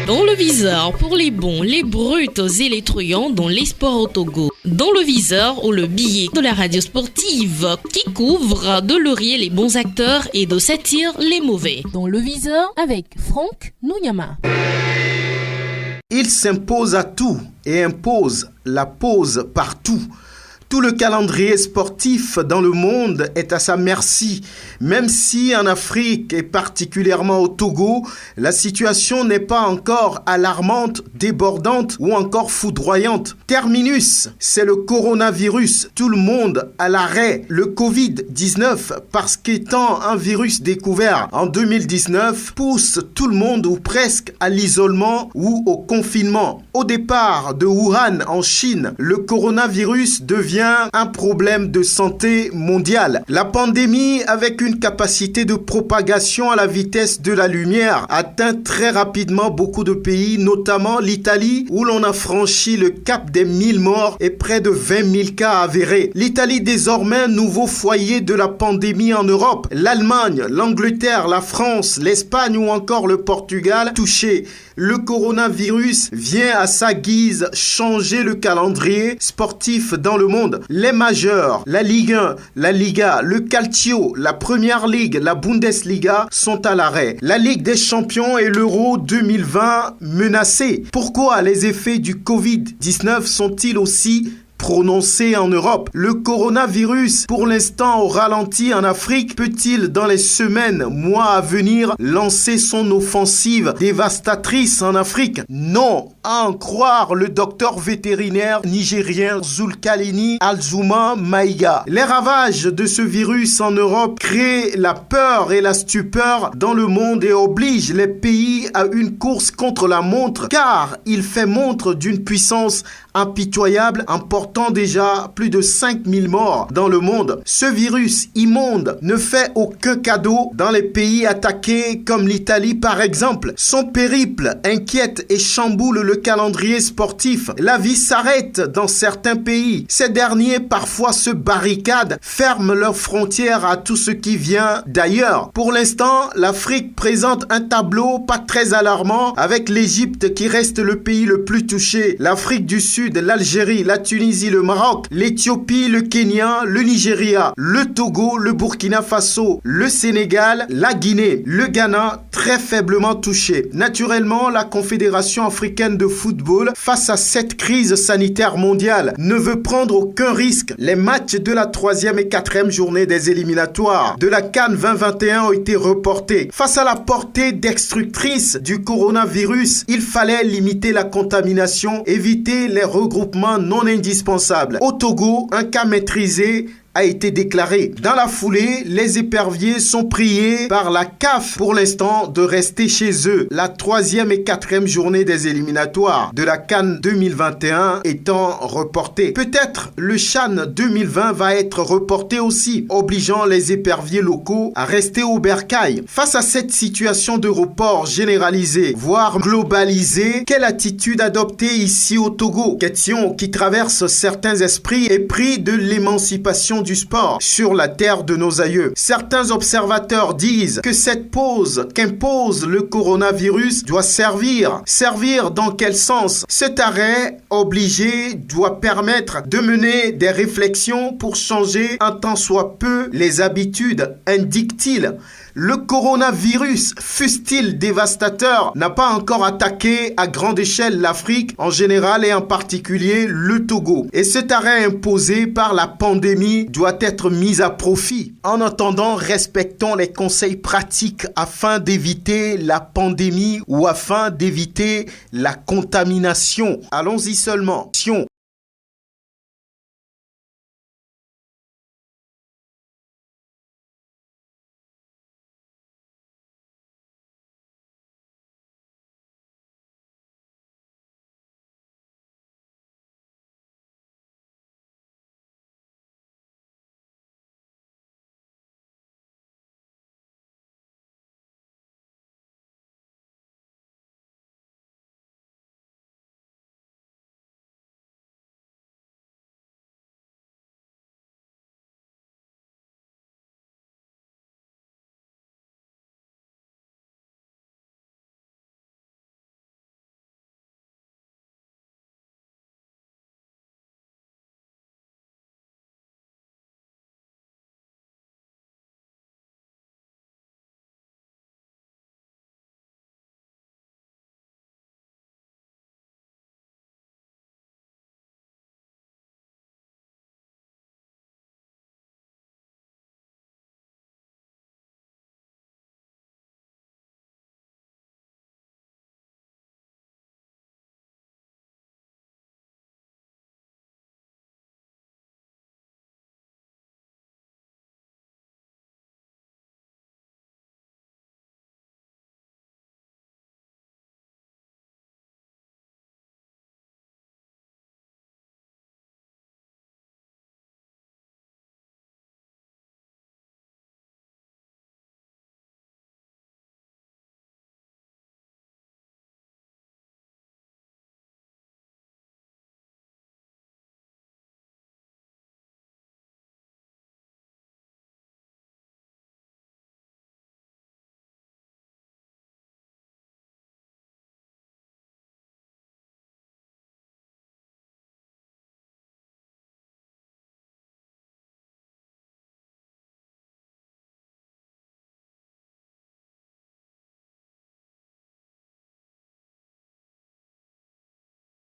Dans le viseur, pour les bons, les brutes et les truands dans les sports au Togo. Dans le viseur, ou le billet de la radio sportive qui couvre de laurier les bons acteurs et de satire les mauvais. Dans le viseur, avec Franck Nouyama. Il s'impose à tout et impose la pause partout. Tout le calendrier sportif dans le monde est à sa merci. Même si en Afrique et particulièrement au Togo, la situation n'est pas encore alarmante, débordante ou encore foudroyante. Terminus, c'est le coronavirus. Tout le monde à l'arrêt. Le Covid-19, parce qu'étant un virus découvert en 2019, pousse tout le monde ou presque à l'isolement ou au confinement. Au départ de Wuhan en Chine, le coronavirus devient un problème de santé mondiale. La pandémie, avec une capacité de propagation à la vitesse de la lumière, atteint très rapidement beaucoup de pays, notamment l'Italie, où l'on a franchi le cap des 1000 morts et près de 20 000 cas avérés. L'Italie, désormais, nouveau foyer de la pandémie en Europe. L'Allemagne, l'Angleterre, la France, l'Espagne ou encore le Portugal touchés. Le coronavirus vient à sa guise changer le calendrier sportif dans le monde. Les majeurs, la Ligue 1, la Liga, le Calcio, la Première Ligue, la Bundesliga sont à l'arrêt. La Ligue des Champions et l'Euro 2020 menacés. Pourquoi les effets du Covid-19 sont-ils aussi prononcé en Europe? Le coronavirus, pour l'instant au ralenti en Afrique, peut-il dans les semaines, mois à venir, lancer son offensive dévastatrice en Afrique? Non, à en croire le docteur vétérinaire nigérien Zulkalini Alzuma Maïga. Les ravages de ce virus en Europe créent la peur et la stupeur dans le monde et obligent les pays à une course contre la montre, car il fait montre d'une puissance impitoyable, emportant déjà plus de 5000 morts dans le monde. Ce virus immonde ne fait aucun cadeau dans les pays attaqués comme l'Italie par exemple. Son périple inquiète et chamboule le calendrier sportif. La vie s'arrête dans certains pays. Ces derniers parfois se barricadent, ferment leurs frontières à tout ce qui vient d'ailleurs. Pour l'instant, l'Afrique présente un tableau pas très alarmant, avec l'Égypte qui reste le pays le plus touché, l'Afrique du Sud, l'Algérie, la Tunisie, le Maroc, l'Éthiopie, le Kenya, le Nigeria, le Togo, le Burkina Faso, le Sénégal, la Guinée, le Ghana, très faiblement touchés. Naturellement, la Confédération africaine de football, face à cette crise sanitaire mondiale, ne veut prendre aucun risque. Les matchs de la 3e et 4e journée des éliminatoires de la CAN 2021 ont été reportés. Face à la portée destructrice du coronavirus, il fallait limiter la contamination, éviter les regroupements non indispensables. Au Togo, un cas maîtrisé a été déclaré. Dans la foulée, les éperviers sont priés par la CAF pour l'instant de rester chez eux. La 3e et 4e journée des éliminatoires de la CAN 2021 étant reportée. Peut-être le CHAN 2020 va être reporté aussi, obligeant les éperviers locaux à rester au bercail. Face à cette situation de report généralisé, voire globalisé, quelle attitude adopter ici au Togo? Question qui traverse certains esprits et prix de l'émancipation du sport sur la terre de nos aïeux. Certains observateurs disent que cette pause qu'impose le coronavirus doit servir. Servir dans quel sens? Cet arrêt obligé doit permettre de mener des réflexions pour changer un tant soit peu les habitudes, indique-t-il. Le coronavirus, fût-il dévastateur, n'a pas encore attaqué à grande échelle l'Afrique en général et en particulier le Togo. Et cet arrêt imposé par la pandémie doit être mis à profit. En attendant, respectons les conseils pratiques afin d'éviter la pandémie ou afin d'éviter la contamination. Allons-y seulement.